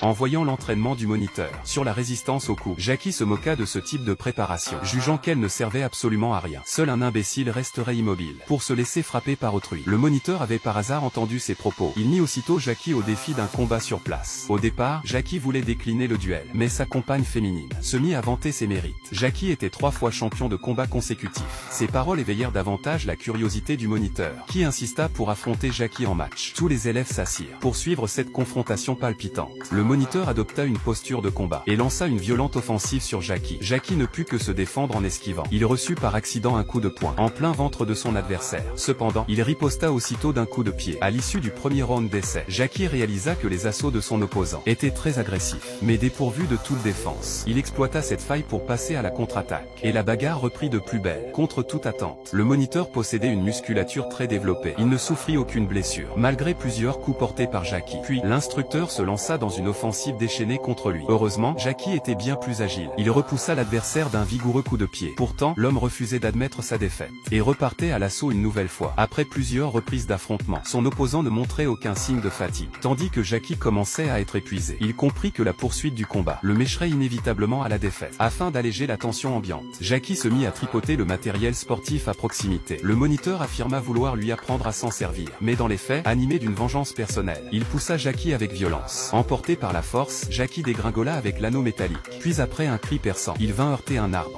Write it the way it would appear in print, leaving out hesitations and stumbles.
en voyant l'entraînement du moniteur sur la résistance au coup. Jackie se moqua de ce type de préparation, jugeant qu'elle ne servait absolument à rien. Seul un imbécile resterait immobile pour se laisser frapper par autrui. Le moniteur avait par hasard entendu ces propos. Il mit aussitôt Jackie au défi d'un combat sur place. Au départ, Jackie voulait décliner le duel, mais sa compagne féminine se mit à vanter ses mérites. Jackie était 3 fois champion de combat consécutif. Ces paroles éveillèrent davantage la curiosité du moniteur, qui insista pour affronter Jackie en match. Tous les élèves s'assirent pour suivre cette confrontation palpitante. Le moniteur adopta une posture de combat et lança une violente offensive sur Jackie. Jackie ne put que se défendre en esquivant. Il reçut par accident un coup de poing en plein ventre de son adversaire. Cependant, il riposta aussitôt d'un coup de pied. À l'issue du premier round d'essai, Jackie réalisa que les assauts de son opposant étaient très agressifs, mais dépourvus de toute défense. Il exploita cette faille pour passer à la contre-attaque, et la bagarre reprit de plus belle. Contre toute attente, le moniteur possédait une musculature très développée. Il ne souffrit aucune blessure, malgré plusieurs coups portés par Jackie. Puis, l'instructeur se lança dans une offensive déchaînée contre lui. Heureusement, Jackie était bien plus agile. Il repoussa l'adversaire d'un vigoureux coup de pied. Pourtant, l'homme refusait d'admettre sa défaite, et repartait à l'assaut une nouvelle fois. Après plusieurs reprises d'affrontement, son opposant ne montrait aucun signe de fatigue, tandis que Jackie commençait à être épuisé. Il comprit que la poursuite du combat le mènerait inévitablement à la défaite. Afin d'alléger la tension ambiante, Jackie se mit à tripoter le matériel sportif à proximité. Le moniteur affirma vouloir lui apprendre à s'en servir, mais dans les faits, animé d'une vengeance personnelle, il poussa Jackie avec violence. Emporté par la force, Jackie dégringola avec l'anneau métallique. Puis après un cri perçant, il vint heurter un arbre.